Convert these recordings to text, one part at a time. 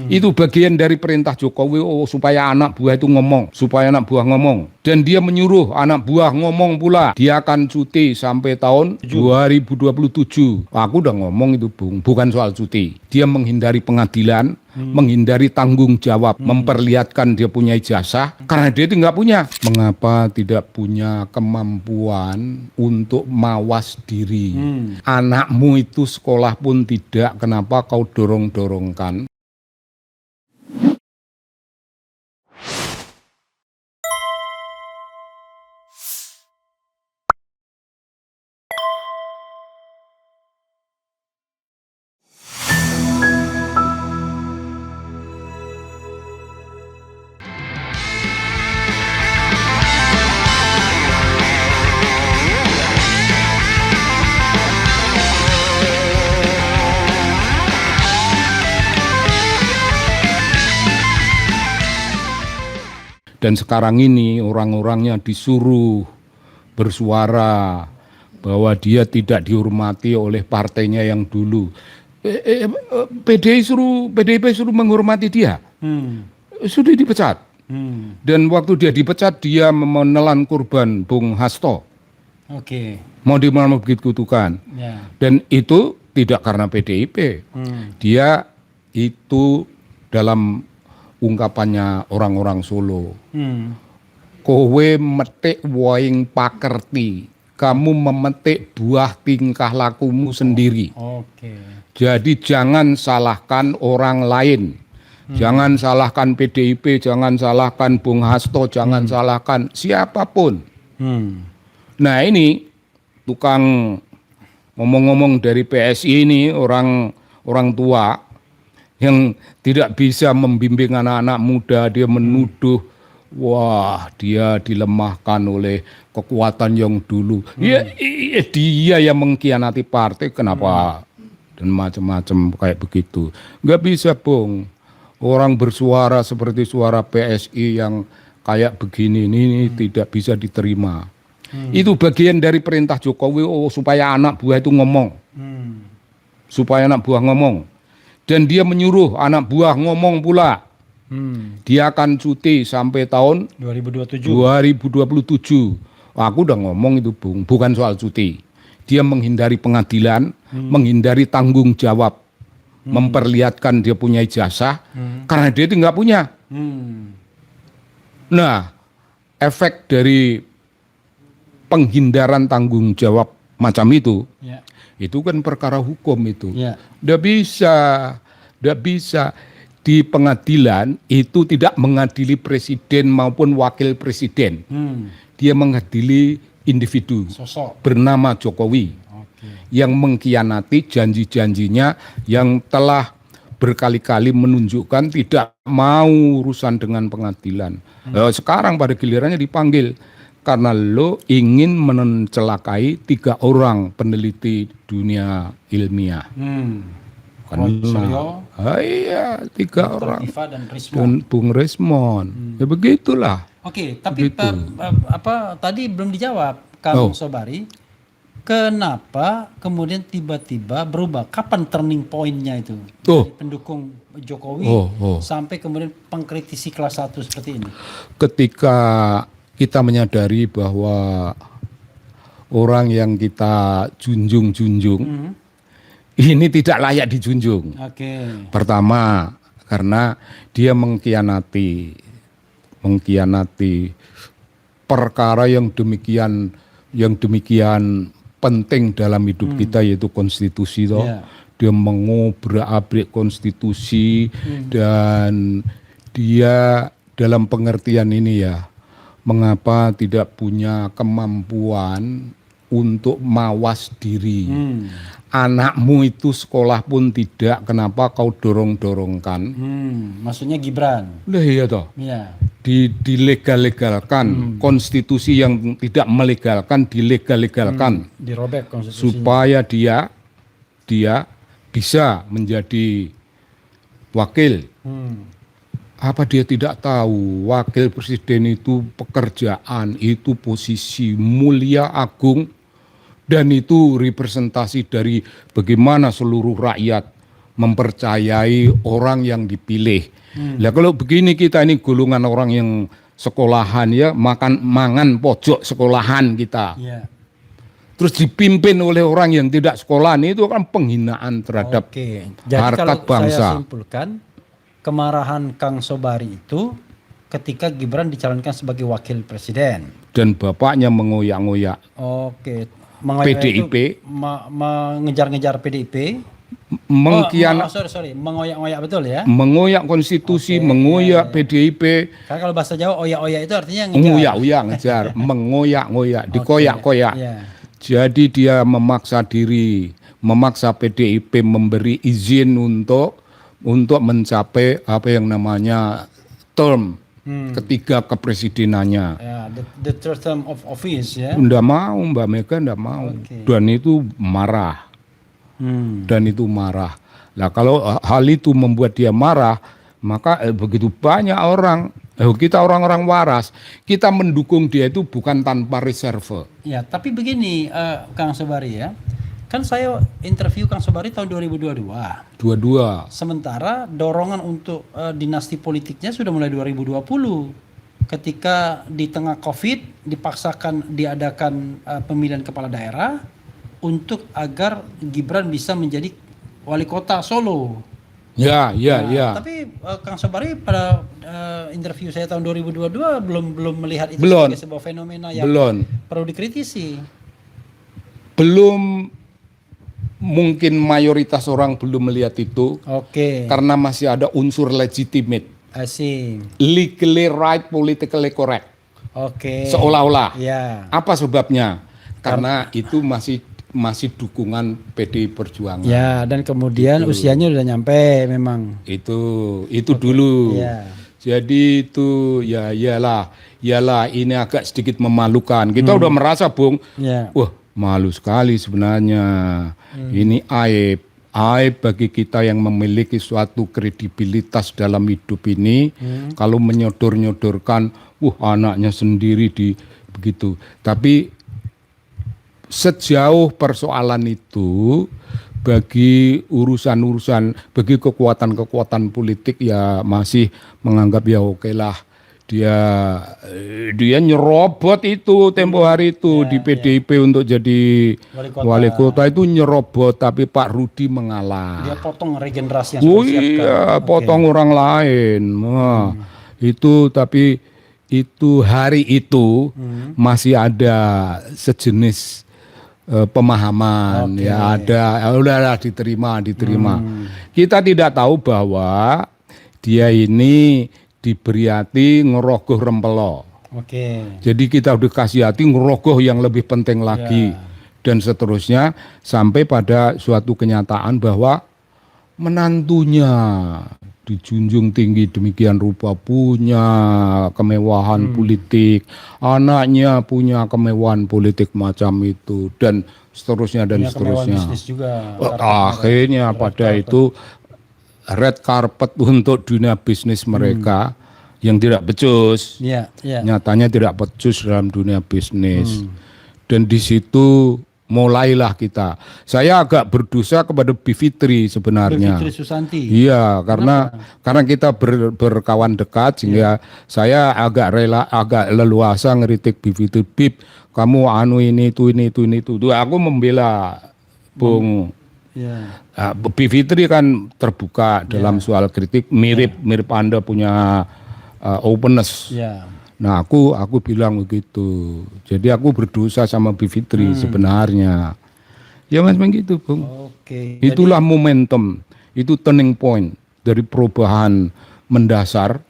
Itu bagian dari perintah Jokowi supaya anak buah itu ngomong, supaya anak buah ngomong. Dan dia menyuruh anak buah ngomong pula. Dia akan cuti sampai tahun 2027. Aku udah ngomong itu, Bung, bukan soal cuti. Dia menghindari pengadilan, menghindari tanggung jawab, memperlihatkan dia punya ijazah karena dia itu nggak punya. Mengapa tidak punya kemampuan untuk mawas diri? Anakmu itu sekolah pun tidak, kenapa kau dorong-dorongkan? Dan sekarang ini orang-orangnya disuruh bersuara bahwa dia tidak dihormati oleh partainya yang dulu. PDIP suruh menghormati dia. Sudah dipecat. Dan waktu dia dipecat, dia menelan kurban Bung Hasto. Mau dimana begitu kan. Dan itu tidak karena PDIP. Dia itu dalam ungkapannya orang-orang Solo. Kowe metik waing pakerti, kamu memetik buah tingkah lakumu sendiri. Jadi jangan salahkan orang lain. Jangan salahkan PDIP, jangan salahkan Bung Hasto, jangan salahkan siapapun. Nah ini tukang ngomong-ngomong dari PSI ini orang tua yang tidak bisa membimbing anak-anak muda, dia menuduh, wah dia dilemahkan oleh kekuatan yang dulu. Dia yang mengkhianati partai, kenapa? Dan macam-macam kayak begitu. Nggak bisa, Bung. Orang bersuara seperti suara PSI yang kayak begini ini tidak bisa diterima. Itu bagian dari perintah Jokowi supaya anak buah itu ngomong. Supaya anak buah ngomong. Dan dia menyuruh anak buah ngomong pula. Dia akan cuti sampai tahun 2027. Aku udah ngomong itu, Bung, bukan soal cuti. Dia menghindari pengadilan, menghindari tanggung jawab, memperlihatkan dia punya ijazah karena dia itu nggak punya. Nah, efek dari penghindaran tanggung jawab macam itu kan perkara hukum itu. Nggak bisa di pengadilan itu tidak mengadili presiden maupun wakil presiden. Dia mengadili individu bernama Jokowi yang mengkhianati janji-janjinya yang telah berkali-kali menunjukkan tidak mau urusan dengan pengadilan. Sekarang pada gilirannya dipanggil. Karena lo ingin mencelakai 3 orang peneliti dunia ilmiah. Iya, 3 orang. Dan Bung Rismon. Ya begitulah. Tapi tadi belum dijawab, Kang Sobari. Kenapa kemudian tiba-tiba berubah? Kapan turning point-nya itu? Dari pendukung Jokowi sampai kemudian pengkritisi kelas 1 seperti ini. Ketika kita menyadari bahwa orang yang kita junjung-junjung ini tidak layak dijunjung. Pertama, karena dia mengkhianati perkara yang demikian penting dalam hidup kita, yaitu konstitusi. Dia mengobrak-abrik konstitusi dan dia dalam pengertian ini mengapa tidak punya kemampuan untuk mawas diri. Anakmu itu sekolah pun tidak, kenapa kau dorong-dorongkan? Maksudnya Gibran. Iya toh. Dilegal-legalkan. Konstitusi yang tidak melegalkan dilegal-legalkan. Dirobek konstitusinya. Supaya dia bisa menjadi wakil. Apa dia tidak tahu wakil presiden itu pekerjaan, itu posisi mulia agung, dan itu representasi dari bagaimana seluruh rakyat mempercayai orang yang dipilih. Lah kalau begini kita ini golongan orang yang sekolahan ya, mangan pojok sekolahan kita. Ya. Terus dipimpin oleh orang yang tidak sekolahan, itu kan penghinaan terhadap Oke. Jadi harkat kalau bangsa. saya simpulkan, kemarahan Kang Sobari itu ketika Gibran dicalonkan sebagai wakil presiden. Dan bapaknya mengoyak-ngoyak Oke. PDIP. Mengejar-ngejar PDIP. Sorry. Mengoyak-ngoyak betul ya? Mengoyak konstitusi, mengoyak PDIP. Karena kalau bahasa Jawa oyak-oyak itu artinya ngejar. Mengoyak-oyak, ngejar. Mengoyak-ngoyak, dikoyak-koyak. Yeah. Jadi dia memaksa diri, memaksa PDIP memberi izin untuk mencapai apa yang namanya term ketiga kepresidenannya. Ya, the third term of office ya. Nggak mau, Mbak Mega nggak mau. Dan itu marah. Dan itu marah. Nah kalau hal itu membuat dia marah, maka begitu banyak orang, kita orang-orang waras, kita mendukung dia itu bukan tanpa reserve. Ya, tapi begini Kang Sobari ya, kan saya interview Kang Sobari tahun 2022. Sementara dorongan untuk dinasti politiknya sudah mulai 2020. Ketika di tengah COVID dipaksakan diadakan pemilihan kepala daerah untuk agar Gibran bisa menjadi wali kota Solo. Ya. Tapi Kang Sobari pada interview saya tahun 2022 belum melihat itu sebagai sebuah fenomena yang perlu dikritisi. Belum, mungkin mayoritas orang belum melihat itu. Oke. Karena masih ada unsur legitimate. Asing. Legally right, politically correct. Oke. Seolah-olah. Ya. Apa sebabnya? Karena itu masih dukungan PDI Perjuangan. Ya, dan kemudian usianya udah nyampe memang. Itu dulu. Ya. Jadi itu iyalah ini agak sedikit memalukan. Kita udah merasa, Bung. Ya. Wah, malu sekali sebenarnya. Ini aib bagi kita yang memiliki suatu kredibilitas dalam hidup ini. Kalau menyodor-nyodorkan, anaknya sendiri begitu. Tapi sejauh persoalan itu bagi urusan-urusan, bagi kekuatan-kekuatan politik ya masih menganggap ya oke lah, dia nyerobot itu tempo hari itu di PDIP untuk jadi wali kota itu nyerobot, tapi Pak Rudi mengalah. Dia potong regenerasi yang sudah disiapkan. Iya, potong orang lain. Itu tapi itu hari itu masih ada sejenis pemahaman ya ada, udahlah diterima. Kita tidak tahu bahwa dia ini diberi hati ngerogoh rempelo. Jadi kita udah kasih hati ngerogoh yang lebih penting lagi dan seterusnya sampai pada suatu kenyataan bahwa menantunya dijunjung tinggi demikian rupa, punya kemewahan politik, anaknya punya kemewahan politik macam itu dan seterusnya dan seterusnya. Juga, akhirnya pada itu red carpet untuk dunia bisnis mereka yang tidak becus, nyatanya tidak becus dalam dunia bisnis. Dan di situ mulailah kita. Saya agak berdosa kepada Bivitri sebenarnya. Bivitri Susanti. Iya, karena kita berkawan dekat sehingga saya agak leluasa ngeritik Bivitri. Bib, kamu ini itu. Aku membela Bung. Bivitri kan terbuka dalam soal kritik, mirip Anda punya openness. Nah aku bilang begitu. Jadi aku berdosa sama Bivitri sebenarnya. Ya memang gitu, Bung. Itulah momentum, itu turning point dari perubahan mendasar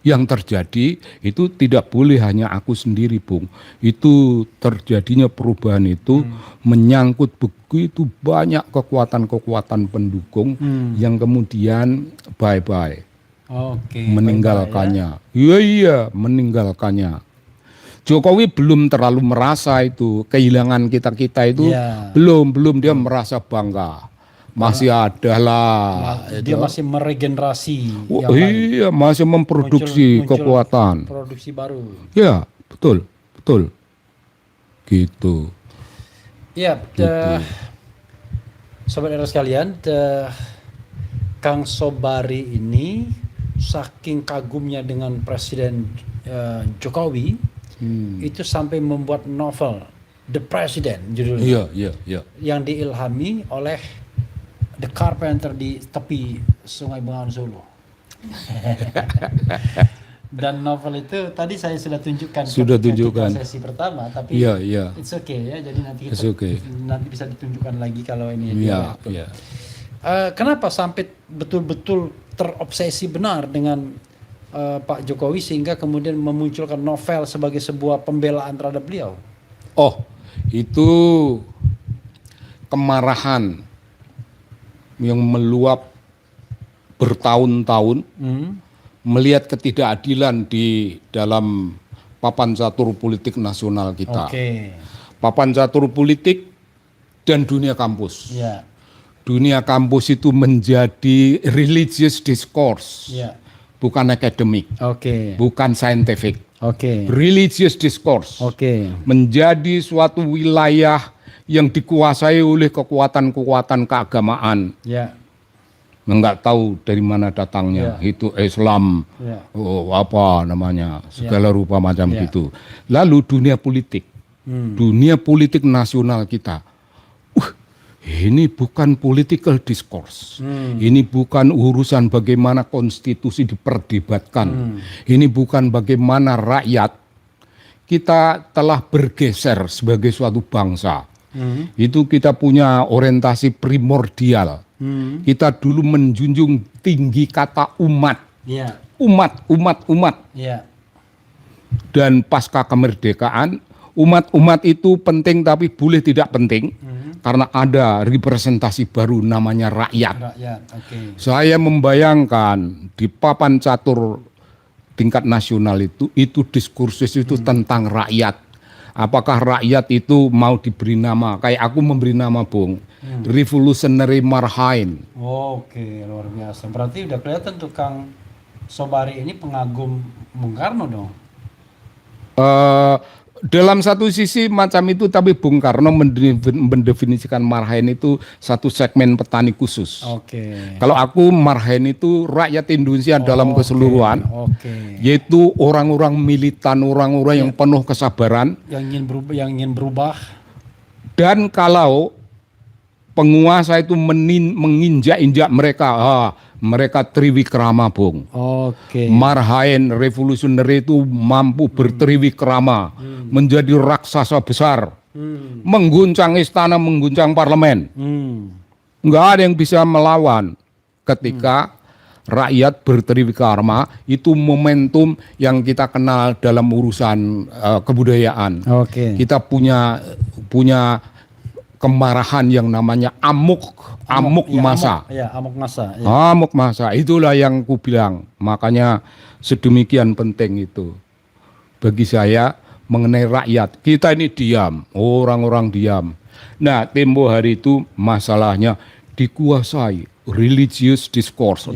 yang terjadi. Itu tidak boleh hanya aku sendiri, Bung. Itu terjadinya perubahan itu menyangkut begitu banyak kekuatan-kekuatan pendukung yang kemudian bye-bye. Meninggalkannya. Iya, meninggalkannya. Jokowi belum terlalu merasa itu kehilangan kita itu belum dia merasa bangga. Masih ada lah. Dia masih meregenerasi. Iya, masih memproduksi kekuatan. Produksi baru. Ya, betul. Gitu. Ya, Sobat Era sekalian, Kang Sobari ini saking kagumnya dengan Presiden Jokowi, itu sampai membuat novel The President judulnya, yang diilhami oleh The Carpenter di tepi Sungai Bengawan Solo. Dan novel itu tadi saya sudah tunjukkan ketika sesi pertama, tapi it's okay ya, jadi nanti nanti bisa ditunjukkan lagi kalau ini. Kenapa sampai betul-betul terobsesi benar dengan Pak Jokowi sehingga kemudian memunculkan novel sebagai sebuah pembelaan terhadap beliau? Oh, itu kemarahan yang meluap bertahun-tahun, melihat ketidakadilan di dalam papan catur politik nasional kita. Papan catur politik dan dunia kampus. Dunia kampus itu menjadi religious discourse, bukan akademik, bukan scientific. Religious discourse menjadi suatu wilayah yang dikuasai oleh kekuatan-kekuatan keagamaan. Nggak tahu dari mana datangnya, itu Islam, apa namanya, segala rupa macam gitu. Lalu dunia politik nasional kita, ini bukan political discourse, ini bukan urusan bagaimana konstitusi diperdebatkan, ini bukan bagaimana rakyat. Kita telah bergeser sebagai suatu bangsa, itu kita punya orientasi primordial. Kita dulu menjunjung tinggi kata umat, umat. Dan pasca kemerdekaan, umat itu penting tapi boleh tidak penting, karena ada representasi baru namanya rakyat. Saya membayangkan di papan catur tingkat nasional itu diskursus itu tentang rakyat. Apakah rakyat itu mau diberi nama, kayak aku memberi nama Bung, Revolutionary Marhain. Luar biasa. Berarti udah kelihatan tuh Kang Sobari ini pengagum Bung Karno dong. Dalam satu sisi macam itu, tapi Bung Karno mendefinisikan Marhain itu satu segmen petani khusus. Kalau aku Marhain itu rakyat Indonesia dalam keseluruhan, yaitu orang-orang militan, orang-orang yang penuh kesabaran, yang ingin berubah. Dan kalau penguasa itu menginjak-injak mereka, mereka triwikrama Bung. Marhain revolusioner itu mampu bertriwikrama, menjadi raksasa besar, mengguncang istana, mengguncang parlemen. Nggak ada yang bisa melawan. Ketika rakyat bertriwikrama, itu momentum yang kita kenal dalam urusan kebudayaan. Kita punya kemarahan yang namanya amuk masa. Amuk masa. Itulah yang ku bilang. Makanya sedemikian penting itu bagi saya mengenai rakyat. Kita ini diam, orang-orang diam. Nah, tempo hari itu masalahnya dikuasai religious discourse.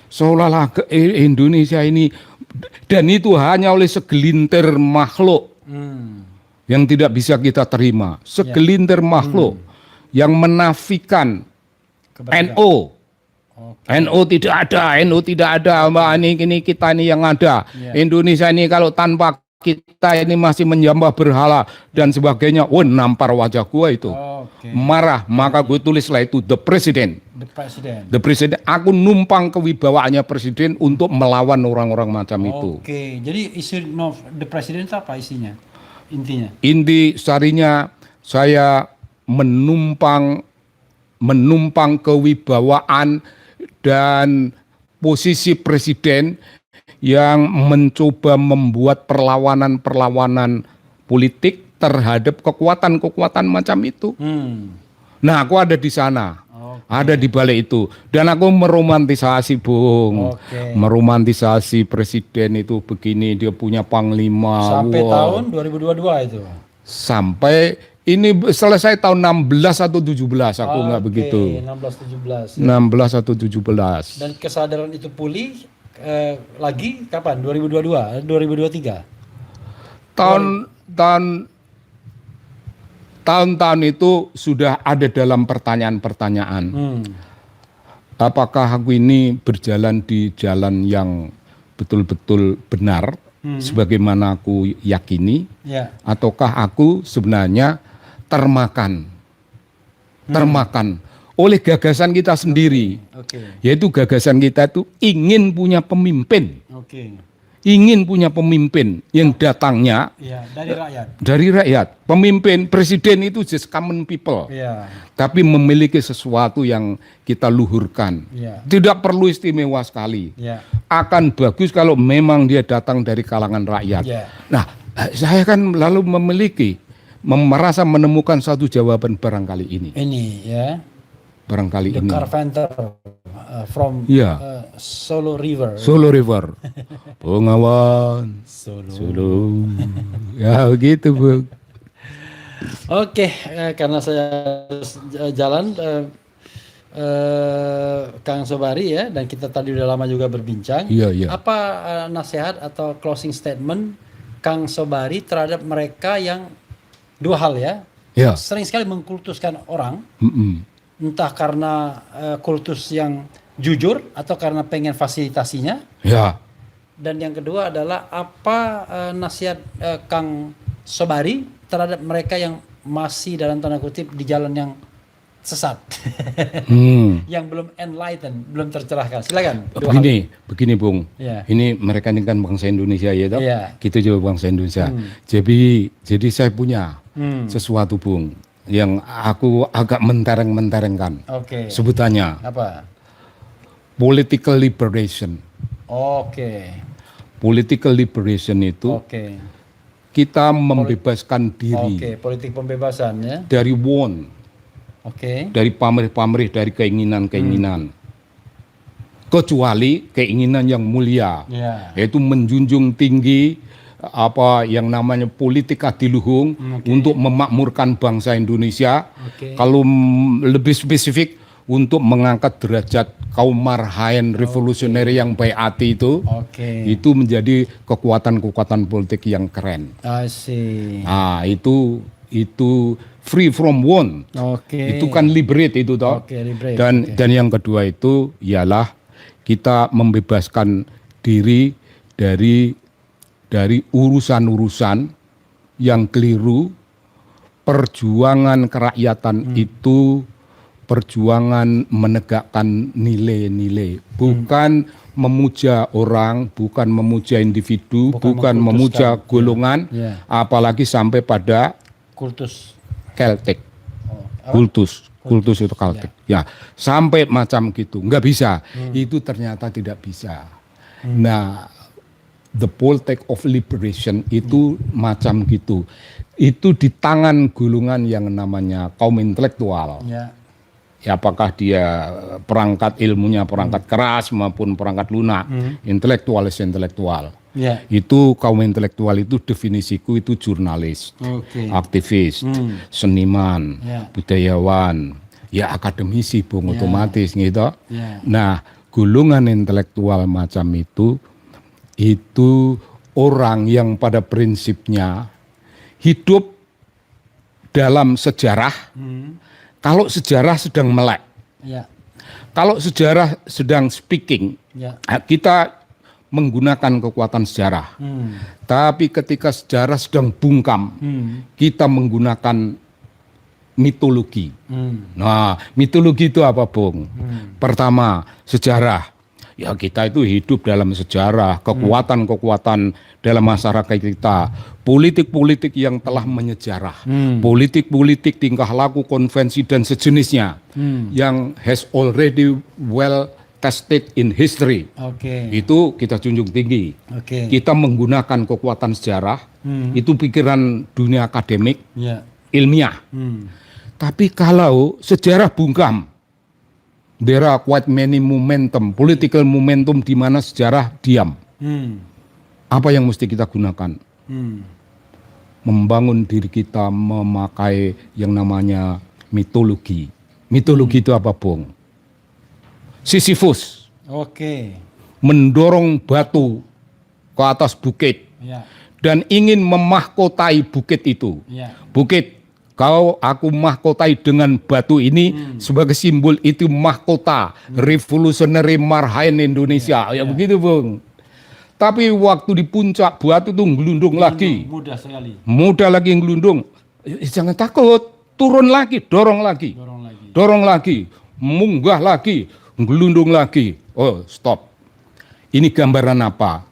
Seolah-olah Indonesia ini, dan itu hanya oleh segelintir makhluk yang tidak bisa kita terima, segelintir makhluk yang menafikan NU. NU tidak ada, Mbak, ini kita ini yang ada. Indonesia ini kalau tanpa kita ini masih menyembah berhala dan sebagainya. Nampar wajah gua itu. Marah, maka gue tulislah itu The President. Aku numpang kewibawaannya presiden untuk melawan orang-orang macam itu. Jadi isu The President itu apa isinya? Inti sarinya saya menumpang kewibawaan dan posisi presiden yang mencoba membuat perlawanan politik terhadap kekuatan-kekuatan macam itu. Nah, aku ada di sana, ada di balik itu, dan aku meromantisasi Bung, meromantisasi presiden itu begini, dia punya panglima. Sampai tahun 2022 itu. Sampai ini selesai tahun 16 atau 17, aku nggak begitu. 16 atau 17. Dan kesadaran itu pulih lagi kapan? 2022, 2023. Tahun-tahun itu sudah ada dalam pertanyaan-pertanyaan. apakah aku ini berjalan di jalan yang betul-betul benar sebagaimana aku yakini, ataukah aku sebenarnya termakan oleh gagasan kita sendiri, yaitu gagasan kita itu ingin punya pemimpin, ingin punya pemimpin yang datangnya dari rakyat. Pemimpin, presiden itu just common people, tapi memiliki sesuatu yang kita luhurkan. Tidak perlu istimewa sekali. Akan bagus kalau memang dia datang dari kalangan rakyat. Nah, saya kan lalu merasa menemukan satu jawaban barangkali ini. Barangkali The ini. Carpenter from Solo River. Solo River. Bengawan. Solo. Ya begitu, Bu. Oke, karena saya jalan Kang Sobari ya, dan kita tadi udah lama juga berbincang. Apa nasihat atau closing statement Kang Sobari terhadap mereka yang dua hal ya, sering sekali mengkultuskan orang, entah karena kultus yang jujur atau karena pengen fasilitasinya. Dan yang kedua adalah apa nasihat Kang Sobari terhadap mereka yang masih dalam tanda kutip di jalan yang sesat, yang belum enlightened, belum tercerahkan. Silakan. Begini Bung. Ini mereka ini kan bangsa Indonesia ya, toh? Kita juga bangsa Indonesia. Jadi saya punya sesuatu Bung yang aku agak mentereng-menterengkan. Sebutannya. Apa? Political liberation. Political liberation itu kita membebaskan diri. Politik pembebasan ya. Dari dari pamrih-pamrih, dari keinginan-keinginan. Kecuali keinginan yang mulia, yaitu menjunjung tinggi apa yang namanya politik adiluhung untuk memakmurkan bangsa Indonesia. Kalau lebih spesifik untuk mengangkat derajat kaum marhaen revolusioner yang baik hati itu menjadi kekuatan-kekuatan politik yang keren. Nah, itu free from want. Itu kan liberate itu toh. Dan yang kedua itu ialah kita membebaskan diri dari urusan-urusan yang keliru. Perjuangan kerakyatan itu perjuangan menegakkan nilai-nilai, bukan memuja orang, bukan memuja individu, bukan memuja golongan, apalagi sampai pada kultus Celtic, kultus itu Celtic, sampai macam gitu, nggak bisa, itu ternyata tidak bisa. Nah, the politic of liberation itu macam gitu, itu di tangan golongan yang namanya kaum intelektual. Ya, apakah dia perangkat ilmunya perangkat keras maupun perangkat lunak, intelektual. Itu kaum intelektual itu definisiku itu jurnalis, aktivis, seniman, budayawan, ya akademisi Bung, otomatis gitu. Nah, golongan intelektual macam itu orang yang pada prinsipnya hidup dalam sejarah. Kalau sejarah sedang melek, kalau sejarah sedang speaking, kita menggunakan kekuatan sejarah. Tapi ketika sejarah sedang bungkam, kita menggunakan mitologi. Nah, mitologi itu apa, Bung? Pertama, sejarah. Ya, kita itu hidup dalam sejarah, kekuatan-kekuatan dalam masyarakat kita, politik-politik yang telah menyejarah, politik-politik tingkah laku, konvensi dan sejenisnya yang has already well tested in history. Itu kita junjung tinggi. Kita menggunakan kekuatan sejarah, itu pikiran dunia akademik, ilmiah. Tapi kalau sejarah bungkam, there are quite many momentum, political momentum di mana sejarah diam. Apa yang mesti kita gunakan? Membangun diri kita memakai yang namanya mitologi. Mitologi itu apa, Bung? Sisyphus. Mendorong batu ke atas bukit dan ingin memahkotai bukit itu. Bukit Aku mahkotai dengan batu ini sebagai simbol itu mahkota Revolutionary Marhain Indonesia. Ya begitu, Bung. Tapi waktu di puncak batu itu ngelundung lagi. Mudah sekali. Mudah lagi ngelundung. Jangan takut, turun lagi, dorong lagi. Dorong lagi, munggah lagi, ngelundung lagi. Oh, stop. Ini gambaran apa?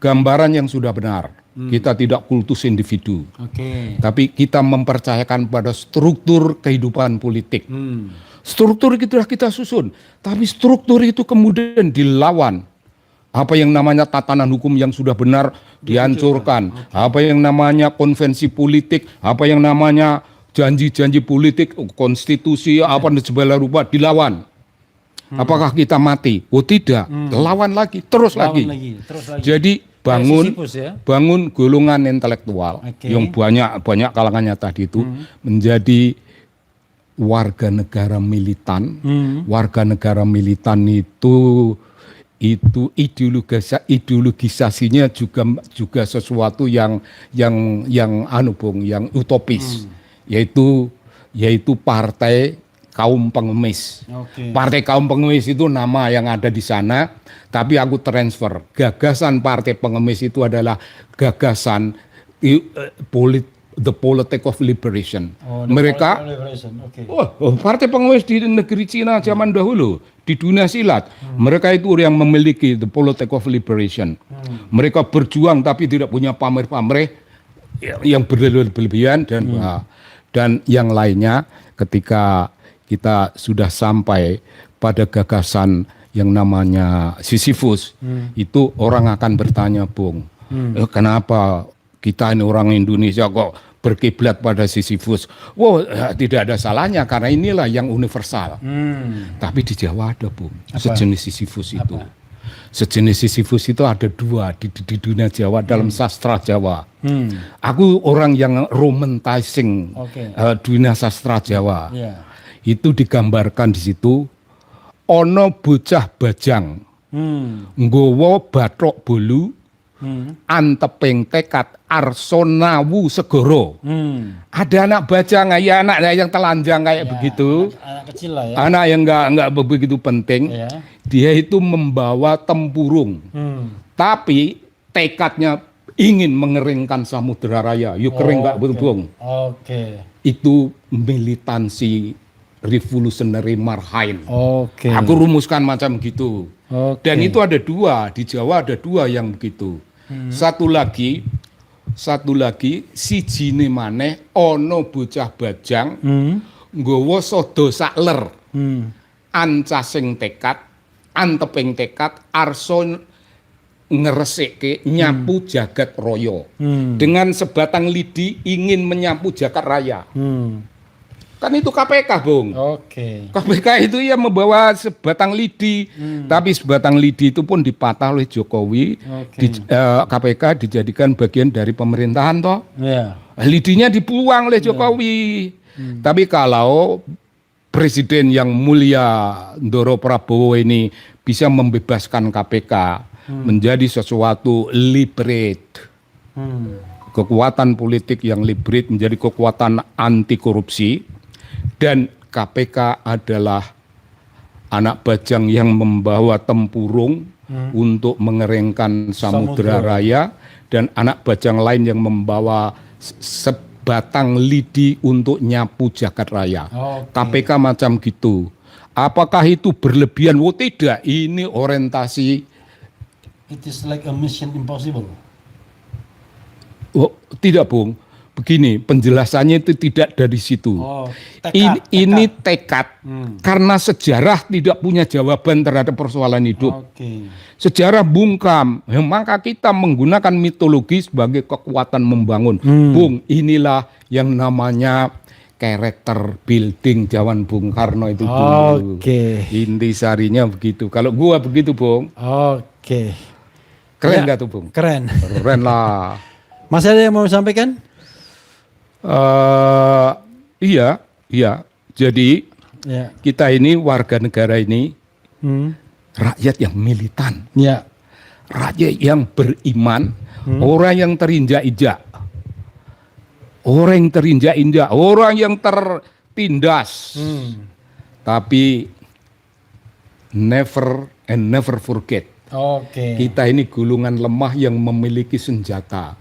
Gambaran yang sudah benar. Kita tidak kultus individu, tapi kita mempercayakan pada struktur kehidupan politik. Struktur itu sudah kita susun, tapi struktur itu kemudian dilawan. Apa yang namanya tatanan hukum yang sudah benar dihancurkan. Apa yang namanya konvensi politik, apa yang namanya janji-janji politik, konstitusi, apa dan segala rupa dilawan. Apakah kita mati? Oh tidak, lawan lagi, terus lagi. Jadi bangun golongan intelektual yang banyak kalangannya tadi itu menjadi warga negara militan. Warga negara militan itu ideologisasinya juga sesuatu yang utopis, yaitu partai kaum pengemis. Partai kaum pengemis itu nama yang ada di sana, tapi aku transfer. Gagasan partai pengemis itu adalah gagasan the politics of liberation. Mereka, partai pengemis di negeri Cina zaman dahulu, di dunia silat, mereka itu yang memiliki the politics of liberation. Mereka berjuang tapi tidak punya pamrih-pamrih yang berlebihan dan yang lainnya. Ketika kita sudah sampai pada gagasan yang namanya Sisyphus, itu orang akan bertanya, Bung, kenapa kita ini orang Indonesia kok berkiblat pada Sisyphus? Wow, tidak ada salahnya karena inilah yang universal. Tapi di Jawa ada, Bung, sejenis Sisyphus itu. Sejenis Sisyphus itu ada dua di dunia Jawa dalam sastra Jawa. Aku orang yang romantising dunia sastra Jawa. Itu digambarkan di situ ono bocah bajang nggawa bathok bolu anteping tekad arsonawu segoro. Ada anak bajang, ya anak yang telanjang kayak begitu, anak kecil lah ya. Anak yang enggak begitu penting. Dia itu membawa tempurung, tapi tekadnya ingin mengeringkan Samudra Raya. Yuk kering enggak betul, Itu militansi Revolutionary Marhain. Aku rumuskan macam gitu. Dan itu ada dua, di Jawa ada dua yang begitu. Satu lagi sijine maneh ana bocah bajang nggawa sada sakler. Ancasing tekad, anteping tekad arso ngresike nyapu jagat raya. Dengan sebatang lidi ingin menyapu jagat raya. Kan itu KPK, Bung. KPK itu ya membawa sebatang lidi, tapi sebatang lidi itu pun dipatah oleh Jokowi. KPK dijadikan bagian dari pemerintahan toh. Lidinya dibuang oleh Jokowi. Tapi kalau Presiden yang mulia Ndoro Prabowo ini bisa membebaskan KPK menjadi sesuatu liberate. Kekuatan politik yang liberate menjadi kekuatan anti korupsi. Dan KPK adalah anak bajang yang membawa tempurung untuk mengeringkan Samudra Raya, dan anak bajang lain yang membawa sebatang lidi untuk nyapu jagat raya. KPK macam gitu. Apakah itu berlebihan? Oh tidak, ini orientasi. It is like a mission impossible. Oh, tidak, Bung. Begini, penjelasannya itu tidak dari situ. Ini tekad. Karena sejarah tidak punya jawaban terhadap persoalan hidup. Sejarah bungkam, maka kita menggunakan mitologi sebagai kekuatan membangun. Bung, inilah yang namanya karakter building zaman Bung Karno itu dulu. Intisarinya begitu. Kalau gua begitu, Bung. Keren nggak tuh, Bung? Keren. Keren lah. Mas ada yang mau sampaikan? Iya. Jadi kita ini warga negara ini rakyat yang militan, rakyat yang beriman, orang yang terinjak-injak. orang yang terinjak-injak, orang yang tertindas. Tapi never and never forget. Oke. Kita ini gulungan lemah yang memiliki senjata.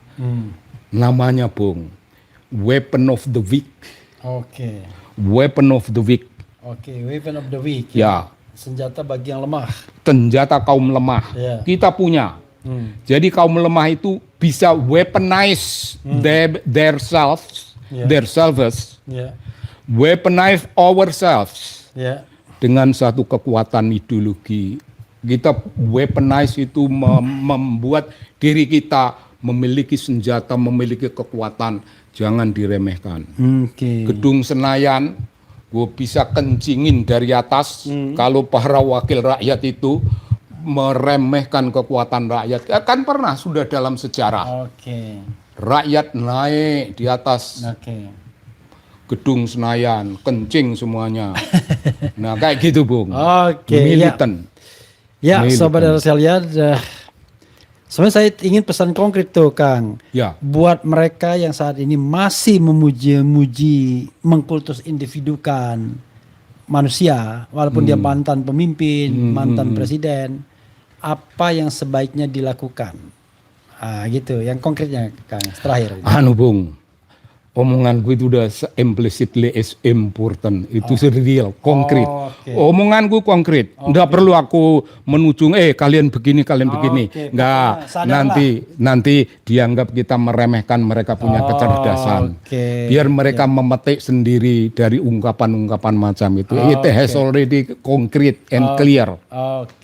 Namanya Bung, weapon of the weak. Oke. Weapon of the weak. Oke, weapon of the weak. Ya. Senjata bagi yang lemah. Senjata kaum lemah. Ya. Kita punya. Jadi kaum lemah itu bisa weaponize their selves, Ya. their selves, Ya. weaponize ourselves Ya. dengan satu kekuatan ideologi. Kita weaponize itu membuat diri kita memiliki senjata, memiliki kekuatan. Jangan diremehkan. Oke. Gedung Senayan, gue bisa kencingin dari atas. Kalau para wakil rakyat itu meremehkan kekuatan rakyat, kan pernah sudah dalam sejarah. Oke. Rakyat naik di atas Oke. gedung Senayan, kencing semuanya. Nah kayak gitu Bung. Oke. Militan. Ya, Militan. sahabat sekalian, sebenarnya saya ingin pesan konkret tuh Kang. Ya. Buat mereka yang saat ini masih memuji-muji, mengkultus individukan manusia, walaupun dia mantan pemimpin, mantan presiden, apa yang sebaiknya dilakukan? Gitu, yang konkretnya Kang, terakhir. Anu Bung, omongan gue itu udah implicitly is important. Itu real, konkret. Oke. Omonganku konkret. Nggak perlu aku menujung, kalian begini, kalian begini. Oke, Nggak, sadarlah. nanti dianggap kita meremehkan mereka punya kecerdasan. Oke. Biar mereka memetik sendiri dari ungkapan-ungkapan macam itu. It has already concrete and clear. Oke.